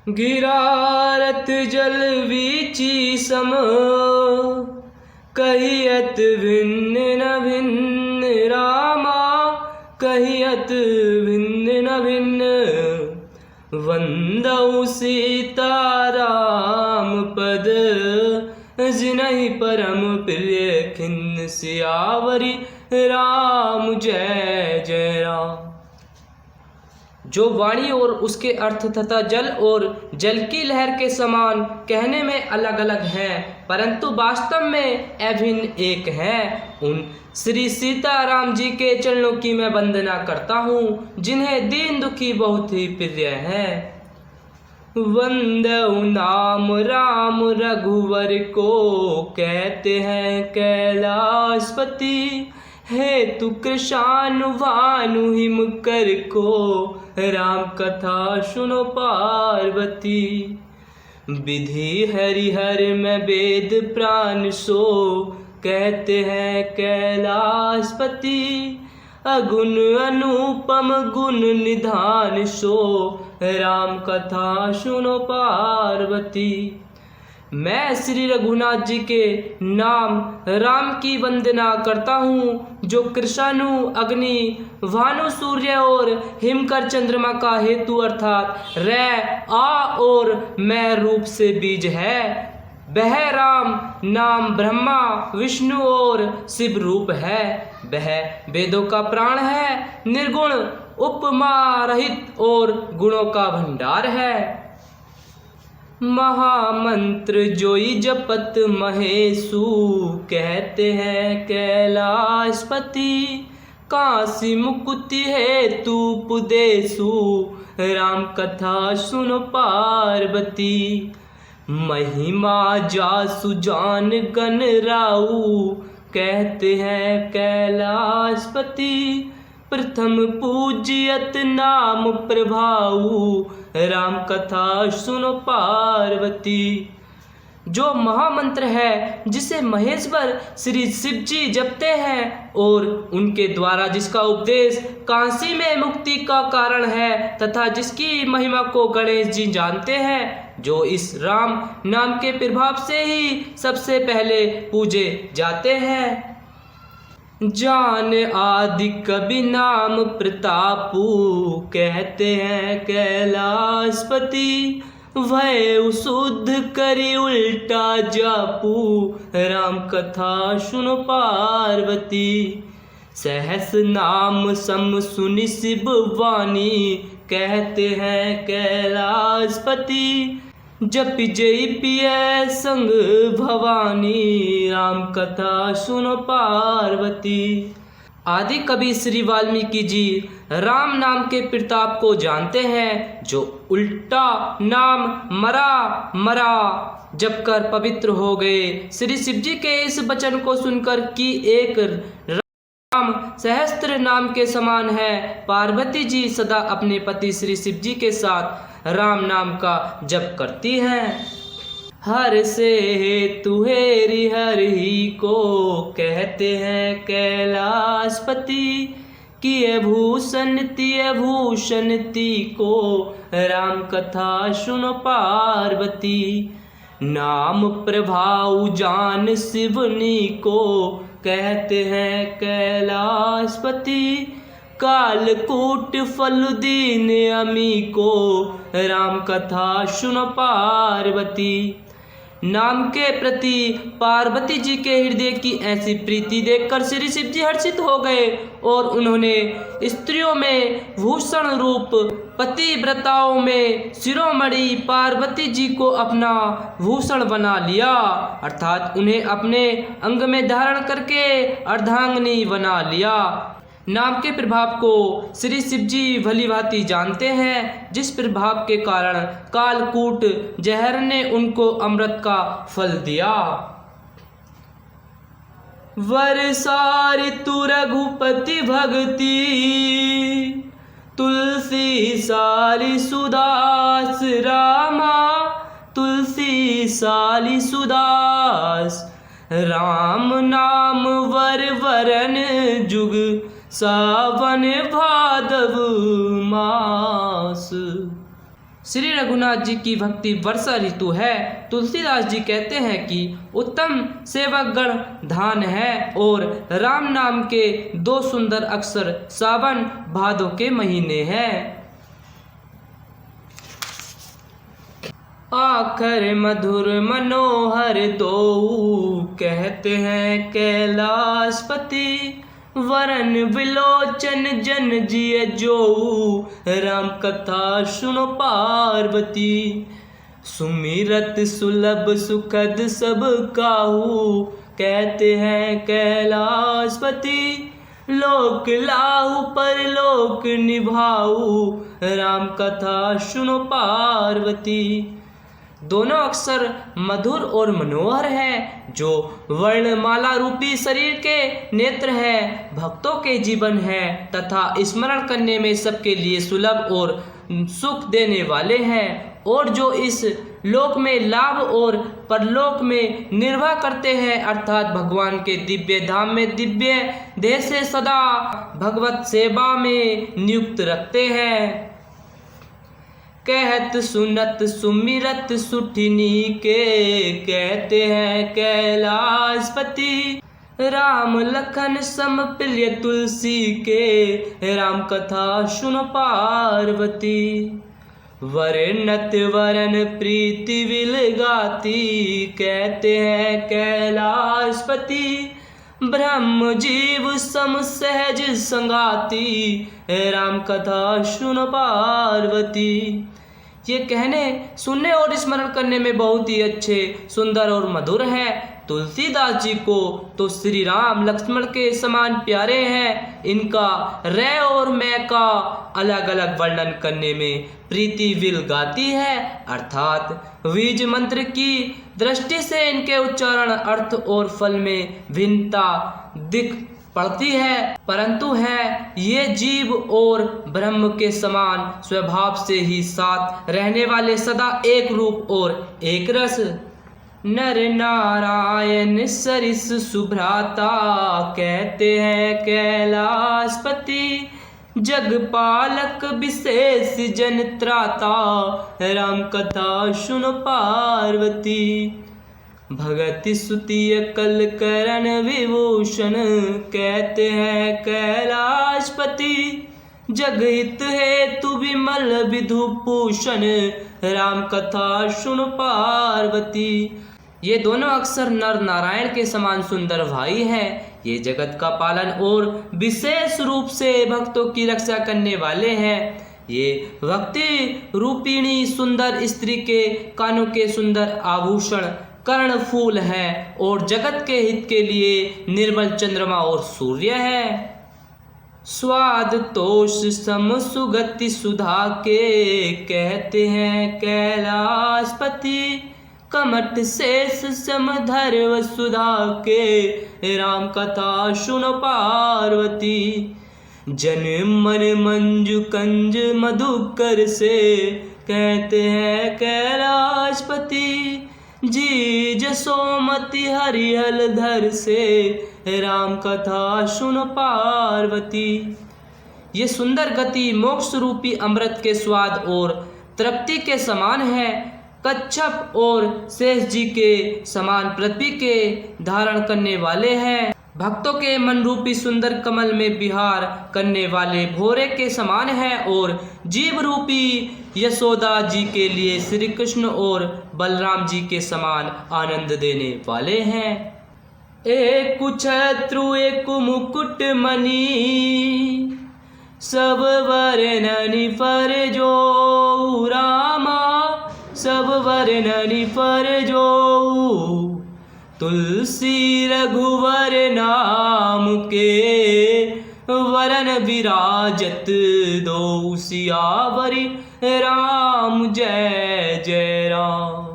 गिरारत जल वीची सम, कहियत भिन्न न भिन्न रामा, कहियत भिन्न न भिन्न। वंदौ सीता राम पद, जिनहि परम प्रिय खिन्न। सियावरी राम जय जय राम। जो वाणी और उसके अर्थ तथा जल और जल की लहर के समान कहने में अलग अलग हैं, परंतु वास्तव में अभिन्न एक हैं, उन श्री सीताराम जी के चरणों की मैं वंदना करता हूँ, जिन्हें दीन दुखी बहुत ही प्रिय है। वंदौ नाम राम रघुवर को, कहते हैं कैलाशपति। हेतु कृशानु भानु हिम कर को, राम कथा सुनो पार्वती। विधि हरिहर में वेद प्राण सो, कहते हैं कैलाशपति। अगुण अनुपम गुण निधान सो, राम कथा सुनो पार्वती। मैं श्री रघुनाथ जी के नाम राम की वंदना करता हूँ, जो कृषाणु अग्नि भानु सूर्य और हिमकर चंद्रमा का हेतु अर्थात रै आ और मैं रूप से बीज है। वह राम नाम ब्रह्मा विष्णु और शिव रूप है। वह वेदों का प्राण है, निर्गुण उपमा रहित और गुणों का भंडार है। महामंत्र जोई जपत महेशु, कहते हैं कैलाशपति। काशी मुकुति हेतु पुदेशु, राम कथा सुनो पार्वती। महिमा जासु जान गण राऊ, कहते हैं कैलाशपति। प्रथम पूज्यत नाम प्रभाऊ, राम कथा सुनो पार्वती। जो महामंत्र है जिसे महेश्वर श्री शिव जी जपते हैं और उनके द्वारा जिसका उपदेश काशी में मुक्ति का कारण है तथा जिसकी महिमा को गणेश जी जानते हैं, जो इस राम नाम के प्रभाव से ही सबसे पहले पूजे जाते हैं। जान आदि कवि नाम प्रतापू, कहते हैं कैलाशपति। भय शुद्ध करी उल्टा जापू, राम कथा सुनो पार्वती। सहस नाम सम सुनि शिव वाणी, कहते हैं कैलाशपति। जप जय पिय संग भवानी, राम कथा सुनो पार्वती। आदि कवि श्री वाल्मीकि जी राम नाम के प्रताप को जानते हैं, जो उल्टा नाम मरा मरा जप कर पवित्र हो गए। श्री शिव जी के इस वचन को सुनकर कि एक राम सहस्त्र नाम के समान है, पार्वती जी सदा अपने पति श्री शिव जी के साथ राम नाम का जप करती हैं। हर से हेतु हेरि हर ही को, कहते हैं कैलाशपति। किए भूषण तिय भूषण ती को, राम कथा सुनो पार्वती। नाम प्रभाव जान शिवनी को, कहते हैं कैलाशपति। कालकूट फल दीन अमी को, राम कथा सुनो पार्वती। नाम के प्रति पार्वती जी के हृदय की ऐसी प्रीति देखकर श्री शिव जी हर्षित हो गए और उन्होंने स्त्रियों में भूषण रूप पतिव्रताओं में शिरोमणि पार्वती जी को अपना भूषण बना लिया, अर्थात उन्हें अपने अंग में धारण करके अर्धांगिनी बना लिया। नाम के प्रभाव को श्री शिव जी भली भांति जानते हैं, जिस प्रभाव के कारण कालकूट जहर ने उनको अमृत का फल दिया। वर्षा ऋतु रघुपति भक्ति, तुलसी साली सुदास रामा, तुलसी साली सुदास। राम नाम वर वरन जुग, सावन भादव मास। श्री रघुनाथ जी की भक्ति वर्षा ऋतु है। तुलसीदास जी कहते हैं कि उत्तम सेवकगण धान है और राम नाम के 2 सुंदर अक्षर सावन भादों के महीने हैं। आखर मधुर मनोहर दोऊ कहते हैं कैलाशपति, वरन विलोचन जन जिय जोऊ राम कथा सुनो पार्वती। सुमिरत सुलभ सुखद सब काहू कहते हैं कैलाशपति, लोक लाहु पर लोक निभाऊ राम कथा सुनो पार्वती। दोनों अक्षर मधुर और मनोहर हैं, जो वर्णमाला रूपी शरीर के नेत्र है, भक्तों के जीवन है तथा स्मरण करने में सबके लिए सुलभ और सुख देने वाले हैं, और जो इस लोक में लाभ और परलोक में निर्वाह करते हैं, अर्थात भगवान के दिव्य धाम में दिव्य देह से सदा भगवत सेवा में नियुक्त रखते हैं। कहत सुनत सुमिरत सुठिनी के कहते हैं कैलाशपति, राम लखन सम प्रिय तुलसी के राम कथा सुन पार्वती। वरनत वरन प्रीति विल गाती कहते हैं कैलाशपति, ब्रह्म जीव सम सहज संगाती राम कथा सुन पार्वती। ये कहने सुनने और स्मरण करने में बहुत ही अच्छे, सुंदर और मधुर है। तुलसीदास जी को तो श्री राम लक्ष्मण के समान प्यारे हैं। इनका रे और मैं का अलग अलग वर्णन करने में प्रीति विल गाती है, अर्थात बीज मंत्र की दृष्टि से इनके उच्चारण, अर्थ और फल में भिन्नता दिख पड़ती है, परंतु है ये जीव और ब्रह्म के समान स्वभाव से ही साथ रहने वाले, सदा एक रूप और एक रस। नर नारायण सरिस सुभ्राता कहते हैं कैलाशपति, जगपालक विशेष जन त्राता राम कथा सुन पार्वती। भगति सुतिय कल करण विभूषण कहते हैं कैलाशपति, जगहित हेतु विमल विधुभूषण राम कथा सुन पार्वती। ये दोनों अक्षर नर नारायण के समान सुंदर भाई हैं। ये जगत का पालन और विशेष रूप से भक्तों की रक्षा करने वाले हैं। ये भक्ति रूपिणी सुंदर स्त्री के कानों के सुंदर आभूषण कर्ण फूल है और जगत के हित के लिए निर्मल चंद्रमा और सूर्य है। स्वाद तोष सम सुगति सुधा के कहते हैं कैलाशपति, कमठ शेष सम धर्व सुधा के राम कथा सुन पार्वती। जन मन मंजु कंज मधुकर से कहते हैं कैलाशपति, जी जसोमति हरिहल धर से राम कथा सुन पार्वती। ये सुंदर गति मोक्ष रूपी अमृत के स्वाद और तृप्ति के समान है। कच्छप और शेष जी के समान पृथ्वी के धारण करने वाले हैं। भक्तों के मन रूपी सुंदर कमल में विहार करने वाले भोरे के समान है और जीव रूपी यशोदा जी के लिए श्री कृष्ण और बलराम जी के समान आनंद देने वाले हैं। एक छत्रु एक मुकुट मणि, सब वर्णनि पर जो रामा, सब वर्णनि पर जो। तुलसी रघुवर नाम के वरन विराजत दो सियावरी, राम जय जय राम।